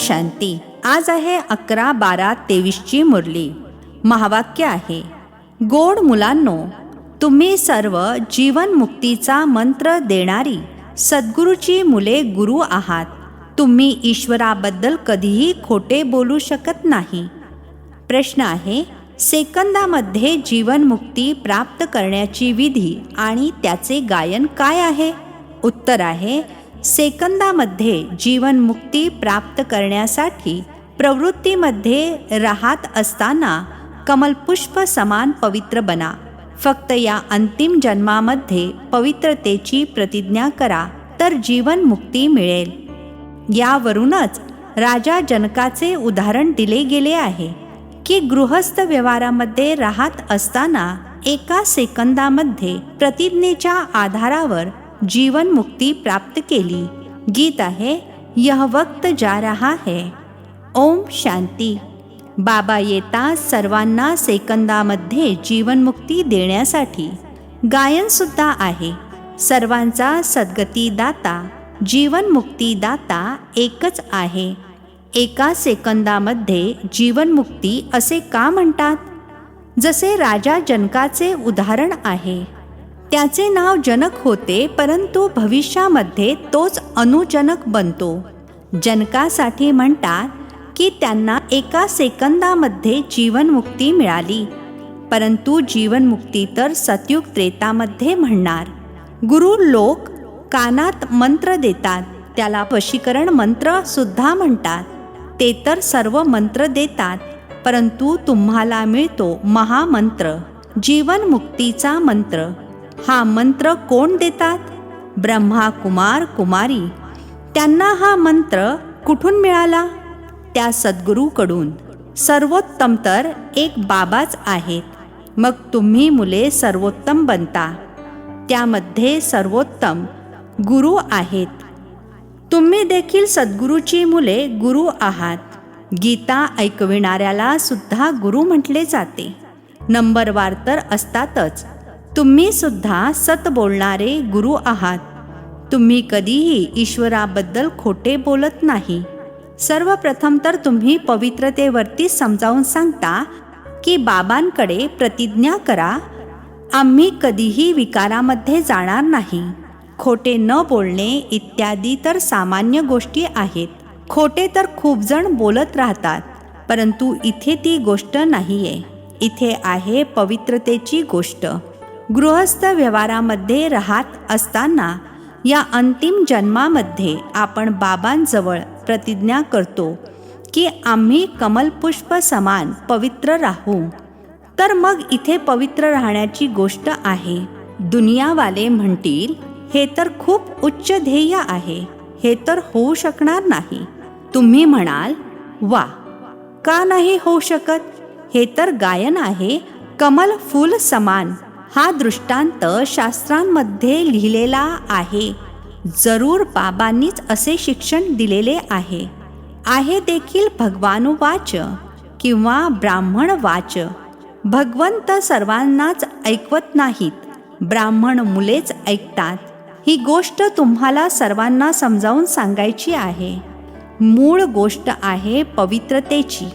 शांती. आज आहे 11/12/23ची मुरली. महावाक्य आहे, गोड मुलांनो, तुम्ही सर्व जीवनमुक्तीचा मंत्र देणारी सद्गुरूची मुले गुरु आहात. तुम्ही ईश्वराबद्दल कधीही खोटे बोलू शकत नाही. प्रश्न आहे, सेकंदामध्ये जीवनमुक्ती प्राप्त करण्याची विधी आणि त्याचे गायन काय आहे? उत्तर आहे, सेकंदामध्ये जीवनमुक्ती प्राप्त करण्यासाठी प्रवृत्तीमध्ये राहत असताना कमलपुष्प समान पवित्र बना. फक्त या अंतिम जन्मामध्ये पवित्रतेची प्रतिज्ञा करा, तर जीवनमुक्ती मिळेल. यावरूनच राजा जनकाचे उदाहरण दिले गेले आहे की गृहस्थ व्यवहारामध्ये राहत असताना एका सेकंदामध्ये प्रतिज्ञेच्या आधारावर जीवनमुक्ती प्राप्त केली. गीत आहे, यह वक्त जा रहा है. ओम शांती. बाबा येतात सर्वांना सेकंदामध्ये जीवनमुक्ती देण्यासाठी. गायनसुद्धा आहे, सर्वांचा सद्गतीदाता जीवनमुक्तीदाता एकच आहे. एका सेकंदामध्ये जीवनमुक्ती असे का म्हणतात? जसे राजा जनकाचे उदाहरण आहे. त्याचे नाव जनक होते, परंतु भविष्यामध्ये तोच अनुजनक बनतो. जनकासाठी म्हणतात की त्यांना एका सेकंदामध्ये जीवनमुक्ती मिळाली, परंतु जीवनमुक्ती तर सतयुग त्रेतामध्ये म्हणणार. गुरु लोक कानात मंत्र देतात, त्याला वशीकरण मंत्र सुद्धा म्हणतात. ते तर सर्व मंत्र देतात, परंतु तुम्हाला मिळतो महामंत्र, जीवनमुक्तीचा मंत्र. हा मंत्र कोण देतात? ब्रह्मा कुमार कुमारी. त्यांना हा मंत्र कुठून मिळाला? त्या सद्गुरूकडून. सर्वोत्तम तर एक बाबाच आहेत. मग तुम्ही मुले सर्वोत्तम बनता. त्यामध्ये सर्वोत्तम गुरु आहेत. तुम्ही देखील सद्गुरूची मुले गुरु आहात. गीता ऐकविणाऱ्याला सुद्धा गुरु म्हटले जाते. नंबरवार तर असतातच. तुम्ही सुद्धा सत बोलणारे गुरु आहात. तुम्ही कधीही ईश्वराबद्दल खोटे बोलत नाही. सर्वप्रथम तर तुम्ही पवित्रतेवरती समजावून सांगता की बाबांकडे प्रतिज्ञा करा, आम्ही कधीही विकारामध्ये जाणार नाही. खोटे न बोलणे इत्यादी तर सामान्य गोष्टी आहेत. खोटे तर खूप जण बोलत राहतात, परंतु इथे ती गोष्ट नाहीये. इथे आहे पवित्रतेची गोष्ट. गृहस्थ व्यवहारामध्ये राहत असताना या अंतिम जन्मामध्ये आपण बाबांजवळ प्रतिज्ञा करतो की आम्ही कमलपुष्प समान पवित्र राहू. तर मग इथे पवित्र राहण्याची गोष्ट आहे. दुनियावाले म्हणतील, हे तर खूप उच्च ध्येय आहे, हे तर होऊ शकणार नाही. तुम्ही म्हणाल, वा, का नाही होऊ शकत? हे तर गायन आहे, कमल फूल समान. हा दृष्टांत शास्त्रांमध्ये लिहिलेला आहे. जरूर बाबांनीच असे शिक्षण दिलेले आहे. आहे देखील भगवानुवाच किंवा ब्राह्मण वाच. भगवंत सर्वांनाच ऐकवत नाहीत, ब्राह्मण मुलेच ऐकतात. ही गोष्ट तुम्हाला सर्वांना समजावून सांगायची आहे. मूळ गोष्ट आहे पवित्रतेची.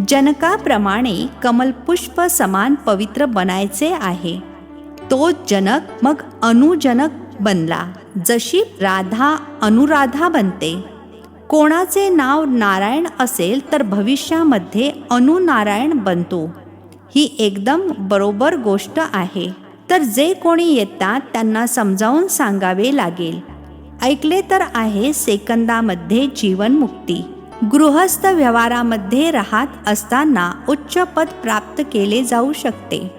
जनकाप्रमाणे कमलपुष्प समान पवित्र बनायचे आहे. तो जनक मग अनुजनक बनला. जशी राधा अनुराधा बनते. कोणाचे नाव नारायण असेल तर भविष्यामध्ये अनुनारायण बनतो. ही एकदम बरोबर गोष्ट आहे. तर जे कोणी येतात त्यांना समजावून सांगावे लागेल. ऐकले तर आहे सेकंदामध्ये जीवनमुक्ती. गृहस्थ व्यवहारामध्ये राहत असताना उच्च पद प्राप्त केले जाऊ शकते.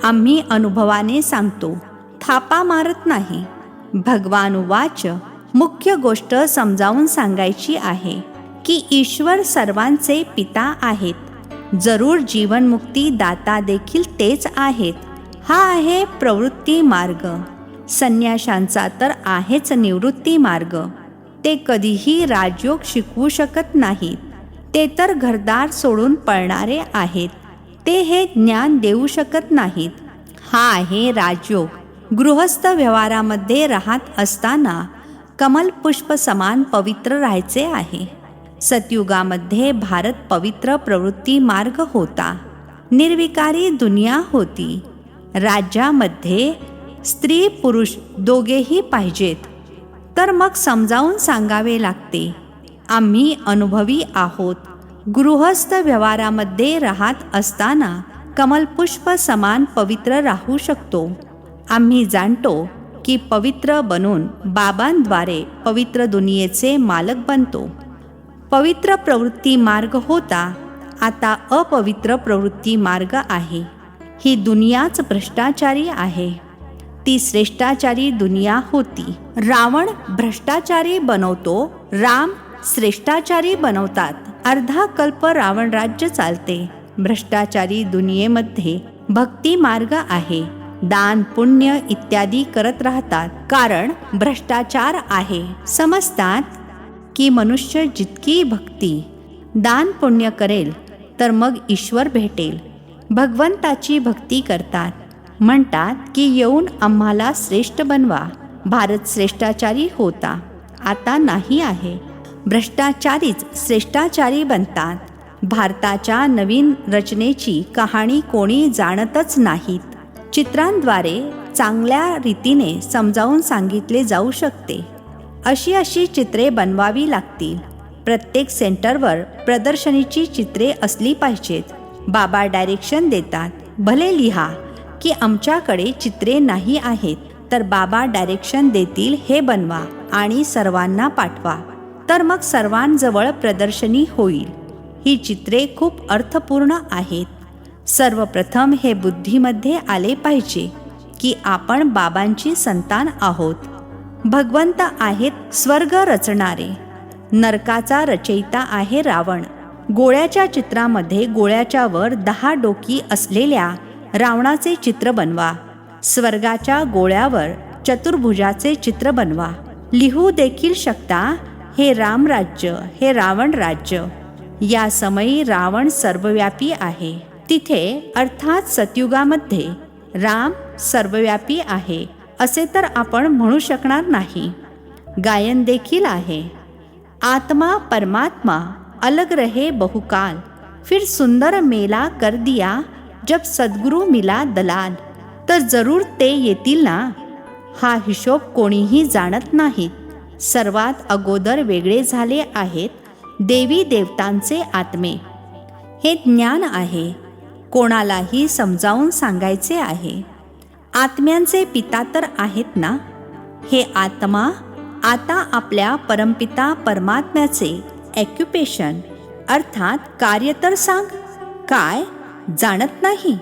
आम्ही अनुभवाने सांगतो, थापा मारत नाही. भगवानुवाच. मुख्य गोष्ट समजावून सांगायची आहे की ईश्वर सर्वांचे पिता आहेत. जरूर जीवनमुक्ती दाता देखील तेच आहेत. हा आहे प्रवृत्ती मार्ग. संन्याशांचा तर आहेच निवृत्ती मार्ग. ते कधीही राजयोग शिकवू शकत नाहीत. ते तर घरदार सोडून पळणारे आहेत. ते हे ज्ञान देऊ शकत नाहीत. हा आहे राजयोग. गृहस्थ व्यवहारामध्ये राहत असताना कमलपुष्प समान पवित्र राहायचे आहे. सतयुगामध्ये भारत पवित्र प्रवृत्ती मार्ग होता. निर्विकारी दुनिया होती. राज्यामध्ये स्त्री पुरुष दोघेही पाहिजेत. तर मग समजावून सांगावे लागते. आम्ही अनुभवी आहोत. गृहस्थ व्यवहारामध्ये राहत असताना कमलपुष्प समान पवित्र राहू शकतो. आम्ही जाणतो की पवित्र बनून बाबांद्वारे पवित्र दुनियेचे मालक बनतो. पवित्र प्रवृत्ती मार्ग होता, आता अपवित्र प्रवृत्ती मार्ग आहे. ही दुनियाच भ्रष्टाचारी आहे. ती श्रेष्ठाचारी दुनिया होती. रावण भ्रष्टाचारी बनवतो, राम श्रेष्ठाचारी बनवतात. अर्धा कल्प रावण राज्य चालते. भ्रष्टाचारी दुनियेमध्ये भक्ती मार्ग आहे. दान पुण्य इत्यादी करत राहतात, कारण भ्रष्टाचार आहे. समजतात की मनुष्य जितकी भक्ती दान पुण्य करेल तर मग ईश्वर भेटेल. भगवंताची भक्ती करतात. म्हणतात की येऊन आम्हाला श्रेष्ठ बनवा. भारत श्रेष्ठाचारी होता, आता नाही आहे. भ्रष्टाचारीच श्रेष्ठाचारी बनतात. भारताच्या नवीन रचनेची कहाणी कोणी जाणतच नाहीत. चित्रांद्वारे चांगल्या रीतीने समजावून सांगितले जाऊ शकते. अशी चित्रे बनवावी लागतील. प्रत्येक सेंटरवर प्रदर्शनीची चित्रे असली पाहिजेत. बाबा डायरेक्शन देतात. भले लिहा की आमच्याकडे चित्रे नाही आहेत, तर बाबा डायरेक्शन देतील हे बनवा आणि सर्वांना पाठवा. तर मग सर्वांजवळ प्रदर्शनी होईल. ही चित्रे खूप अर्थपूर्ण आहेत. सर्वप्रथम हे बुद्धीमध्ये आले पाहिजे की आपण बाबांची संतान आहोत. भगवंत आहेत स्वर्ग रचणारे. नरकाचा रचयिता आहे रावण. गोळ्याच्या चित्रामध्ये गोळ्याच्या वर 10 डोकी असलेल्या रावणाचे चित्र बनवा. स्वर्गाच्या गोळ्यावर चतुर्भुजाचे चित्र बनवा. लिहू देखील शकता, हे राम राज्य, हे रावण राज्य. या समयी रावण सर्वव्यापी आहे. तिथे अर्थात सतयुगामध्ये राम सर्वव्यापी आहे असे तर आपण म्हणू शकणार नाही. गायन देखील आहे. आत्मा परमात्मा अलग रहे बहुकाल, फिर सुंदर मेला कर दिया जब सद्गुरु मिला दलाल. तर जरूर ते येतील ना. हा हिशोब कोणीही जाणत नाहीत. सर्वात अगोदर वेगळे झाले आहेत देवी देवतांचे आत्मे. हे ज्ञान आहे. कोणालाही समजावून सांगायचे आहे. आत्म्यांचे पिता तर आहेत ना. हे आत्मा आता आपल्या परमपिता परमात्म्याचे ऑक्युपेशन अर्थात कार्य तर सांग. काय जाणत नाही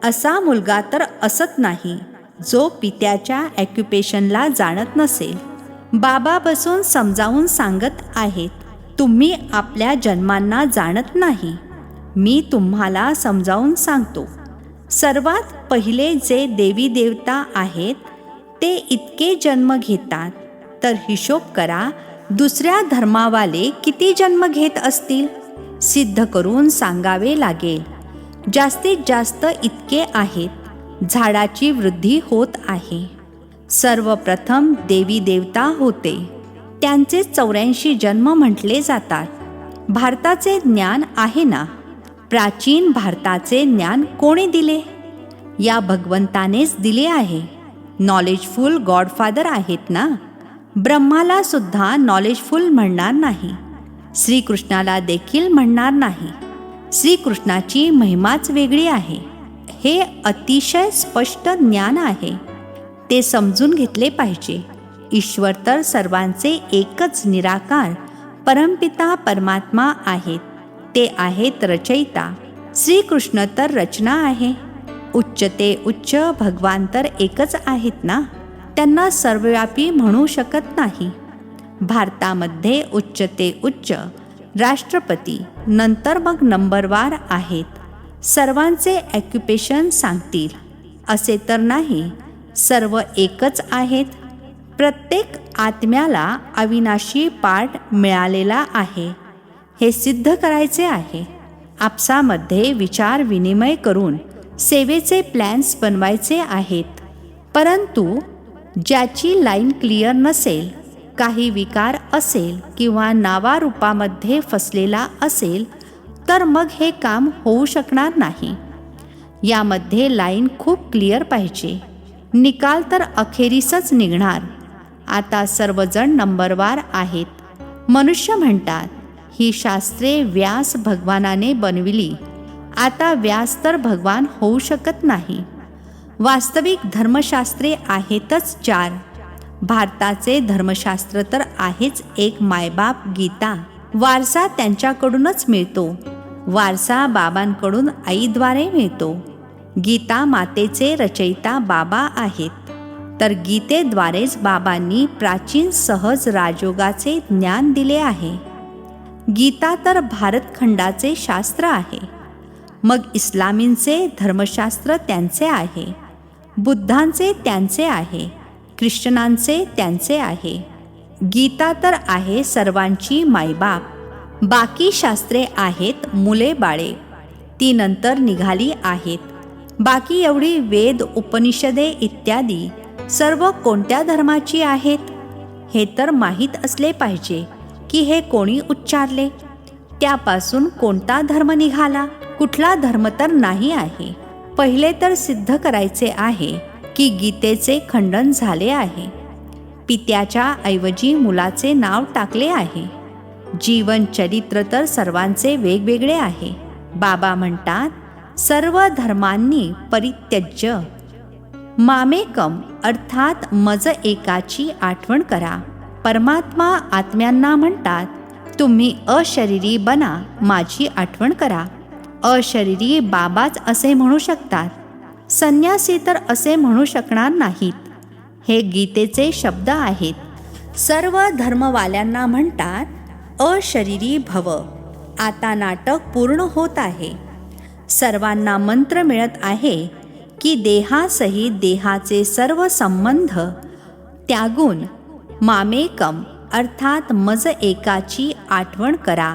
असा मुलगा तर असत नाही जो पित्याच्या ऑक्युपेशनला जाणत नसेल. बाबा बसून समजावून सांगत आहेत. तुम्ही आपल्या जन्मांना जाणत नाही. मी तुम्हाला समजावून सांगतो. सर्वात पहिले जे देवी देवता आहेत ते इतके जन्म घेतात, तर हिशोब करा दुसऱ्या धर्मावाले किती जन्म घेत असतील. सिद्ध करून सांगावे लागेल. जास्तीत जास्त इतके आहेत. झाडाची वृद्धी होत आहे. सर्वप्रथम देवी देवता होते, त्यांचे 84 जन्म म्हटले जातात. भारताचे ज्ञान आहे ना. प्राचीन भारताचे ज्ञान कोणी दिले? या भगवंतानेच दिले आहे. नॉलेजफुल गॉडफादर आहेत ना. ब्रह्माला सुद्धा नॉलेजफुल म्हणणार नाही. श्रीकृष्णाला देखील म्हणणार नाही. श्रीकृष्णाची महिमाच वेगळी आहे. हे अतिशय स्पष्ट ज्ञान आहे. ते समजून घेतले पाहिजे. ईश्वर तर सर्वांचे एकच निराकार परमपिता परमात्मा आहेत. ते आहेत रचयिता. श्रीकृष्ण तर रचना आहे. उच्च ते उच्च भगवान तर एकच आहेत ना. त्यांना सर्वव्यापी म्हणू शकत नाही. भारतामध्ये उच्च ते उच्च राष्ट्रपती, नंतर मग नंबरवार आहेत. सर्वांचे ऑक्युपेशन सांगतील असे तर नाही. सर्व एकच आहेत. प्रत्येक आत्म्याला अविनाशी पाठ मिळालेला आहे. हे सिद्ध करायचे आहे. आपसामध्ये विचार विनिमय करून सेवेचे प्लॅन्स बनवायचे आहेत. परंतु ज्याची लाईन क्लिअर नसेल काही विकार असेल किंवा नावारूपामध्ये फसलेला असेल तर मग हे काम होऊ शकणार नाही. यामध्ये लाईन खूप क्लिअर पाहिजे. निकाल तर अखेरीसच निघणार. आता सर्वजण नंबरवार आहेत. मनुष्य म्हणतात, ही शास्त्रे व्यास भगवानाने बनविली. आता व्यास तर भगवान होऊ शकत नाही. वास्तविक धर्मशास्त्रे आहेतच 4. भारताचे धर्मशास्त्र तर आहेच एक, मायबाप गीता. वारसा त्यांच्याकडूनच मिळतो. वारसा बाबांकडून आईद्वारे मिळतो. गीता मातेचे रचयिता बाबा आहेत. तर गीतेद्वारेच बाबांनी प्राचीन सहज राजयोगाचे ज्ञान दिले आहे. गीता तर भारतखंडाचे शास्त्र आहे. मग इस्लामींचे धर्मशास्त्र त्यांचे आहे, बुद्धांचे त्यांचे आहे, ख्रिश्चनांचे त्यांचे आहे. गीता तर आहे सर्वांची मायबाप. बाकी शास्त्रे आहेत मुले बाळे, ती नंतर निघाली आहेत. बाकी एवढी वेद, उपनिषदे इत्यादी सर्व कोणत्या धर्माची आहेत हे तर माहीत असले पाहिजे की हे कोणी उच्चारले, त्यापासून कोणता धर्म निघाला, कुठला धर्म तर नाही आहे. पहिले तर सिद्ध करायचे आहे की गीतेचे खंडन झाले आहे. पित्याच्या ऐवजी मुलाचे नाव टाकले आहे. जीवन चरित्र तर सर्वांचे वेगवेगळे आहे. बाबा म्हणतात, सर्व धर्मांनी परित्यज्य मामेकम अर्थात मज एकाची आठवण करा. परमात्मा आत्म्यांना म्हणतात, तुम्ही अशरीरी बना, माझी आठवण करा. अशरीरी बाबाच असे म्हणू शकतात, संन्यासी तर असे म्हणू शकणार नाहीत. हे गीतेचे शब्द आहेत. सर्व धर्मवाल्यांना म्हणतात, अशरीरी भव. आता नाटक पूर्ण होत आहे. सर्वांना मंत्र मिळत आहे की देहासहित देहाचे सर्व संबंध त्यागून मामेकम अर्थात मज एकाची आठवण करा,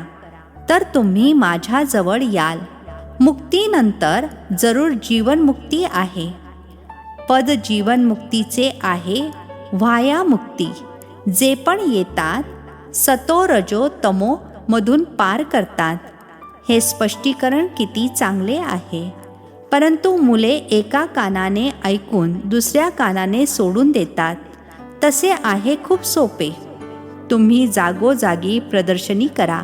तर तुम्ही माझ्याजवळ याल. मुक्तीनंतर जरूर जीवनमुक्ती आहे. पद जीवनमुक्तीचे आहे व्हाया मुक्ती. जे पण येतात सतो रजो तमो मधून पार करतात. हे स्पष्टीकरण किती चांगले आहे. परंतु मुले एका कानाने ऐकून दुसऱ्या कानाने सोडून देतात. तसे आहे खूप सोपे. तुम्ही जागोजागी प्रदर्शनी करा.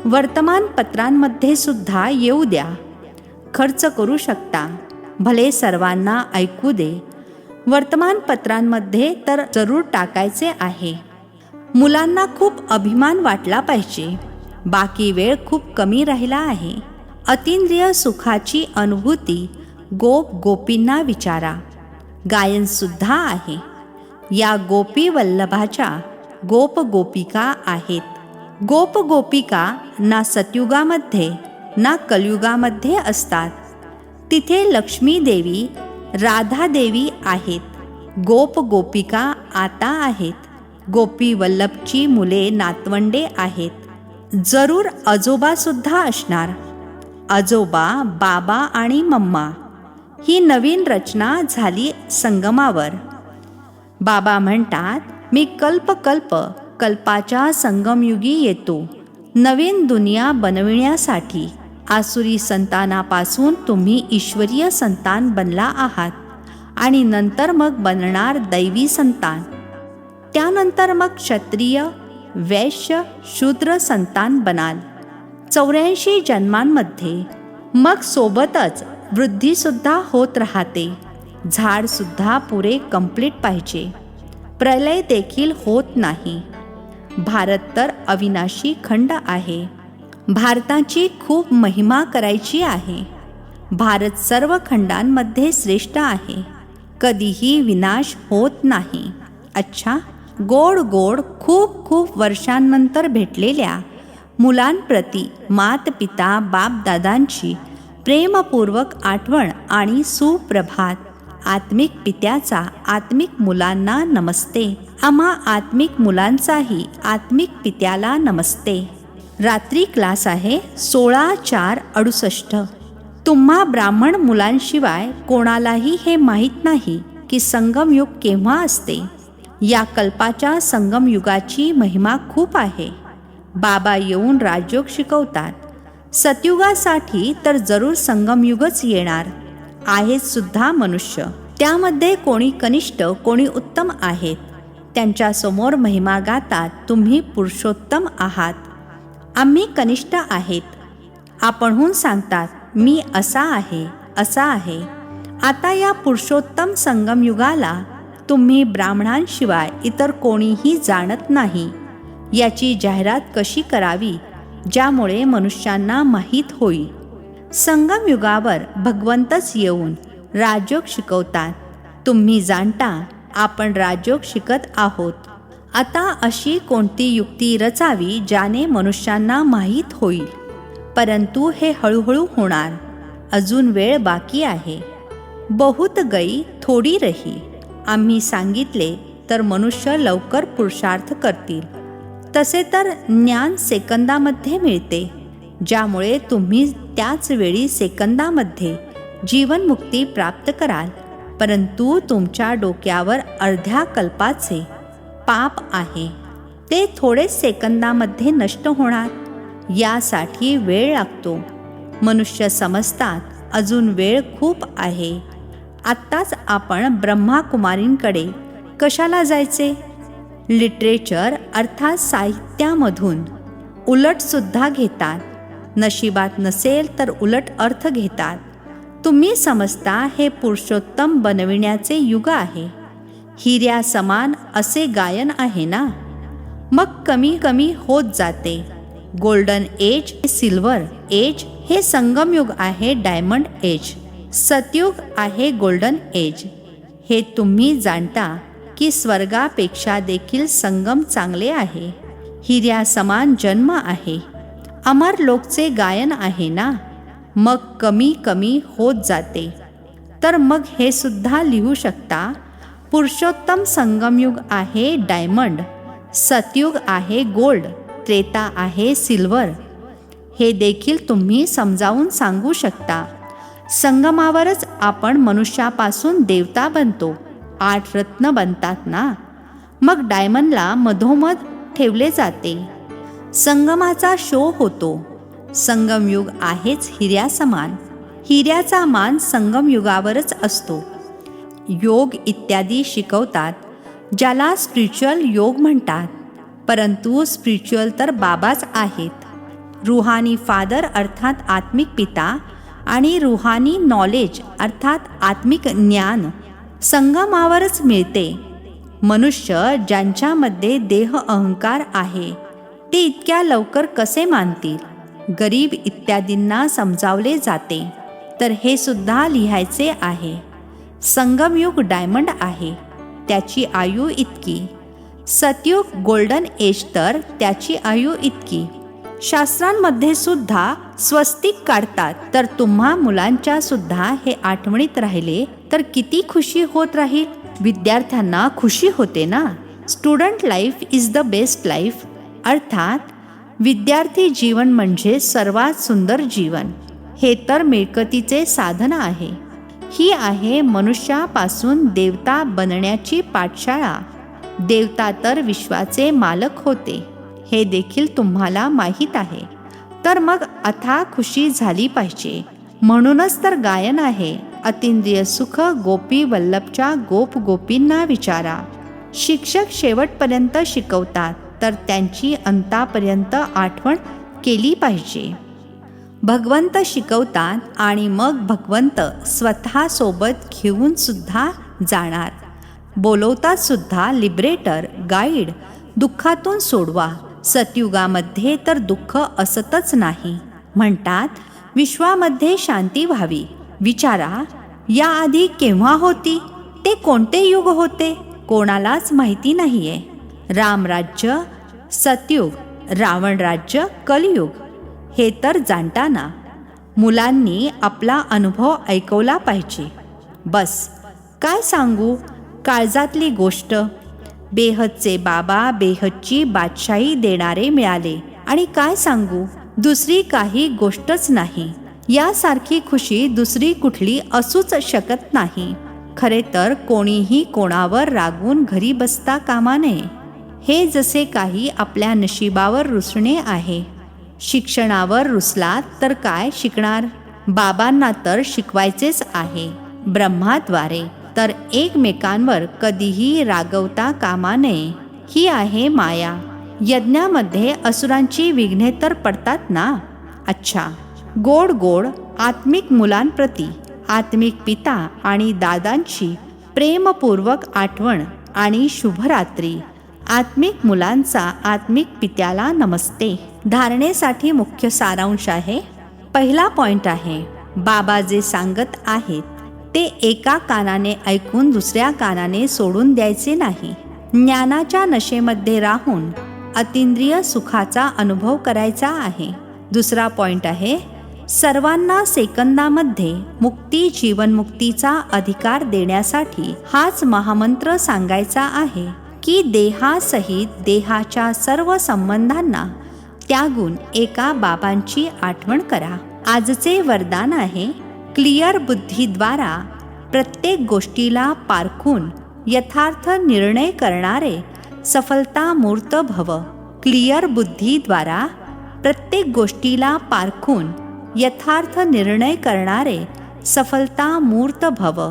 वर्तमानपत्रांमध्ये सुद्धा येऊ द्या. खर्च करू शकता. भले सर्वांना ऐकू दे. वर्तमानपत्रांमध्ये तर जरूर टाकायचे आहे. मुलांना खूप अभिमान वाटला पाहिजे. बाकी वेळ खूप कमी राहिला आहे. अतींद्रिय सुखाची अनुभूती गोप गोपींना विचारा. गायनसुद्धा आहे. या गोपी वल्लभाच्या गोप गोपिका आहेत. गोप गोपिका ना सतयुगामध्ये ना कलयुगामध्ये असतात. तिथे लक्ष्मी देवी, राधा देवी आहेत. गोप गोपिका आता आहेत. गोपी वल्लभची मुले नातवंडे आहेत. जरूर आजोबासुद्धा असणार. आजोबा, बाबा आणि मम्मा ही नवीन रचना झाली संगमावर. बाबा म्हणतात, मी कल्पाच्या संगमयुगी येतो. नवीन दुनिया बनविण्यासाठी. आसुरी संतानापासून तुम्ही ईश्वरीय संतान बनला आहात आणि नंतर मग बनणार दैवी संतान. त्यानंतर मग क्षत्रिय, वैश्य, शूद्र संतान बनाल 84 जन्मांमध्ये. मग सोबतच वृद्धीसुद्धा होत राहते. झाडसुद्धा पुरे कंप्लीट पाहिजे. प्रलय देखील होत नाही. भारत तर अविनाशी खंड आहे. भारताची खूप महिमा करायची आहे. भारत सर्व खंडांमध्ये श्रेष्ठ आहे. कधीही विनाश होत नाही. अच्छा, गोड गोड खूप खूप वर्षांनंतर भेटलेल्या मुलांप्रती मातपिता बापदादांची प्रेमपूर्वक आठवण आणि सुप्रभात. आत्मिक पित्याचा आत्मिक मुलांना नमस्ते. आम्हा आत्मिक मुलांचाही आत्मिक पित्याला नमस्ते. रात्री क्लास आहे 16/4/68. तुम्हा ब्राह्मण मुलांशिवाय कोणालाही हे माहीत नाही की संगमयुग केव्हा असते. या कल्पाच्या संगमयुगाची महिमा खूप आहे. बाबा येऊन राजयोग शिकवतात. सतयुगासाठी तर जरूर संगमयुगच येणार आहेत सुद्धा मनुष्य. त्यामध्ये कोणी कनिष्ठ कोणी उत्तम आहेत. त्यांच्यासमोर महिमा गातात, तुम्ही पुरुषोत्तम आहात, आम्ही कनिष्ठ आहेत. आपणहून सांगतात, मी असा आहे असा आहे. आता या पुरुषोत्तम संगमयुगाला तुम्ही ब्राह्मणांशिवाय इतर कोणीही जाणत नाही. याची जाहिरात कशी करावी ज्यामुळे मनुष्यांना माहीत होईल. संगमयुगावर भगवंतच येऊन राजयोग शिकवतात. तुम्ही जाणता आपण राजयोग शिकत आहोत. आता अशी कोणती युक्ती रचावी ज्याने मनुष्यांना माहीत होईल. परंतु हे हळूहळू होणार. अजून वेळ बाकी आहे. बहुत गई थोडी रही. आम्ही सांगितले तर मनुष्य लवकर पुरुषार्थ करतील. तसे तर ज्ञान सेकंदामध्ये मिळते, ज्यामुळे तुम्ही त्याच वेळी सेकंदामध्ये जीवनमुक्ती प्राप्त कराल. परंतु तुमच्या डोक्यावर अर्ध्या कल्पाचे पाप आहे, ते थोडेच सेकंदामध्ये नष्ट होणार. यासाठी वेळ लागतो. मनुष्य समजतात अजून वेळ खूप आहे. आत्ताच आपण ब्रह्माकुमारींकडे कशाला जायचे? लिटरेचर अर्थात साहित्यामधून उलटसुद्धा घेतात. नशिबात नसेल तर उलट अर्थ घेतात. तुम्ही समजता हे पुरुषोत्तम बनविण्याचे युग आहे. हिऱ्या समान असे गायन आहे ना. मग कमी कमी होत जाते. गोल्डन एज, सिल्वर एज हे संगमयुग आहे. डायमंड एज, सतयुग आहे. गोल्डन एज हे तुम्ही जाणता की स्वर्गापेक्षा देखील संगम चांगले आहे. हिऱ्या समान जन्म आहे. अमर लोकचे गायन आहे ना. मग कमी कमी होत जाते. तर मग हे सुद्धा लिहू शकता. पुरुषोत्तम संगमयुग आहे डायमंड, सतयुग आहे गोल्ड, त्रेता आहे सिल्वर. हे देखील तुम्ही समजावून सांगू शकता. संगमावरच आपण मनुष्यापासून देवता बनतो. 8 रत्न बनतात ना. मग डायमंडला मधोमध ठेवले जाते. संगमाचा शो होतो. संगमयुग आहेच हिऱ्या समान. हिऱ्याचा मान संगमयुगावरच असतो. योग इत्यादी शिकवतात, ज्याला स्पिरिच्युअल योग म्हणतात. परंतु स्पिरिच्युअल तर बाबाच आहेत. रुहानी फादर अर्थात आत्मिक पिता आणि रुहानी नॉलेज अर्थात आत्मिक ज्ञान संगमावरच मिळते. मनुष्य ज्यांच्यामध्ये देह अहंकार आहे ते इतक्या लवकर कसे मानतील? गरीब इत्यादींना समजावले जाते. तर हे सुद्धा लिहायचे आहे. संगमयुग डायमंड आहे, त्याची आयु इतकी. सतयुग गोल्डन एज तर त्याची आयु इतकी. शास्त्रांमध्ये सुद्धा स्वस्तिक काढतात. तर तुम्हा मुलांच्या सुद्धा हे आठवणीत राहिले तर किती खुशी होत राहील. विद्यार्थ्यांना खुशी होते ना. Student life is the best life. अर्थात विद्यार्थी जीवन म्हणजे सर्वात सुंदर जीवन. हे तर मिळकतीचे साधन आहे. ही आहे मनुष्यापासून देवता बनण्याची पाठशाळा. देवता तर विश्वाचे मालक होते, हे देखील तुम्हाला माहीत आहे. तर मग अथाह खुशी झाली पाहिजे. म्हणूनच तर गायन आहे. अतिंद्रिय सुख गोपी वल्लभच्या गोप गोपींना विचारा. शिक्षक शेवटपर्यंत शिकवतात, तर त्यांची अंतापर्यंत आठवण केली पाहिजे. भगवंत शिकवतात आणि मग भगवंत स्वतः सोबत घेऊन सुद्धा जाणार. बोलवतात सुद्धा, लिबरेटर, गाईड, दुःखातून सोडवा. सतयुगामध्ये तर दुःख असतच नाही. म्हणतात विश्वामध्ये शांती व्हावी. विचारा, याआधी केव्हा होती? ते कोणते युग होते? कोणालाच माहिती नाहीये. रामराज्य सतयुग, रावण राज्य कलियुग. हे तर जाणता ना. मुलांनी आपला अनुभव ऐकवला पाहिजे. बस काय सांगू, काळजातली गोष्ट. बेहदचे बाबा बेहदची बादशाही देणारे मिळाले. आणि काय सांगू, दुसरी काही गोष्टच नाही. यासारखी खुशी दुसरी कुठली असूच शकत नाही. खरे तर कोणीही कोणावर रागून घरी बसता कामा नये. हे जसे काही आपल्या नशिबावर रुसणे आहे. शिक्षणावर रुसलात तर काय शिकणार? बाबांना तर शिकवायचेच आहे ब्रह्माद्वारे, तर एकमेकांवर कधीही रागवता कामा नये. ही आहे माया. यज्ञामध्ये असुरांची विघ्ने तर पडतात ना. अच्छा, गोड गोड आत्मिक मुलांप्रती आत्मिक पिता आणि दादांची प्रेमपूर्वक आठवण आणि शुभरात्री. आत्मिक मुलांचा आत्मिक पित्याला नमस्ते. धारणेसाठी मुख्य सारांश आहे. पहिला पॉइंट आहे, बाबा जे सांगत आहेत ते एका कानाने ऐकून दुसऱ्या कानाने सोडून द्यायचे नाही. ज्ञानाच्या नशेमध्ये राहून अतींद्रिय सुखाचा अनुभव करायचा आहे. दुसरा पॉइंट आहे, सर्वांना सेकंदामध्ये मुक्ती जीवनमुक्तीचा अधिकार देण्यासाठी हाच महामंत्र सांगायचा आहे की देहासहित देहाच्या सर्व संबंधांना त्यागून एका बाबांची आठवण करा. आजचे वरदान आहे, क्लिअर बुद्धीद्वारा प्रत्येक गोष्टीला पारखून यथार्थ निर्णय करणारे सफलता मूर्त भव. क्लिअर बुद्धीद्वारा प्रत्येक गोष्टीला पारखून यथार्थ निर्णय करणारे सफलता मूर्त भव.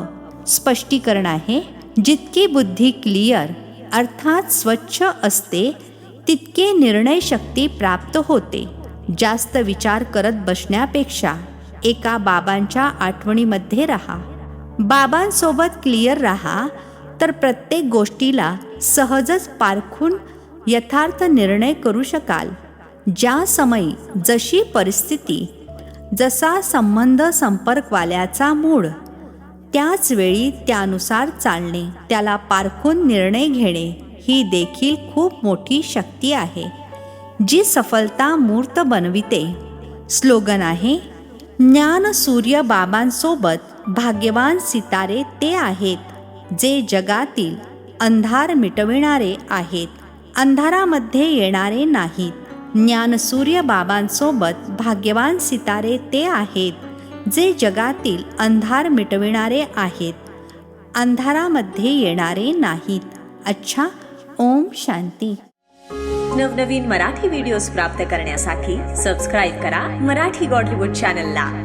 स्पष्टीकरण आहे, जितकी बुद्धी क्लिअर अर्थात स्वच्छ असते तितके निर्णय शक्ती प्राप्त होते. जास्त विचार करत बसण्यापेक्षा एका बाबांच्या आठवणीमध्ये राहा. बाबांसोबत क्लिअर राहा तर प्रत्येक गोष्टीला सहजच पारखून यथार्थ निर्णय करू शकाल. ज्या समयी जशी परिस्थिती, जसा संबंध संपर्कवाल्याचा मूड, त्याच वेळी त्यानुसार चालणे, त्याला पारखून निर्णय घेणे ही देखील खूप मोठी शक्ती आहे जी सफलता मूर्त बनविते. स्लोगन आहे, ज्ञान सूर्य बाबांसोबत भाग्यवान सितारे ते आहेत जे जगातील अंधार मिटविणारे आहेत, अंधारामध्ये येणारे नाहीत. ज्ञानसूर्य बाबांसोबत भाग्यवान सितारे ते आहेत जे जगातील अंधार मिटविणारे आहेत, अंधारामध्ये येणारे नाहीत. अच्छा, ओम शांती. नवनवीन मराठी व्हिडिओज प्राप्त करण्यासाठी सबस्क्राईब करा मराठी गॉडलीवूड चॅनलला.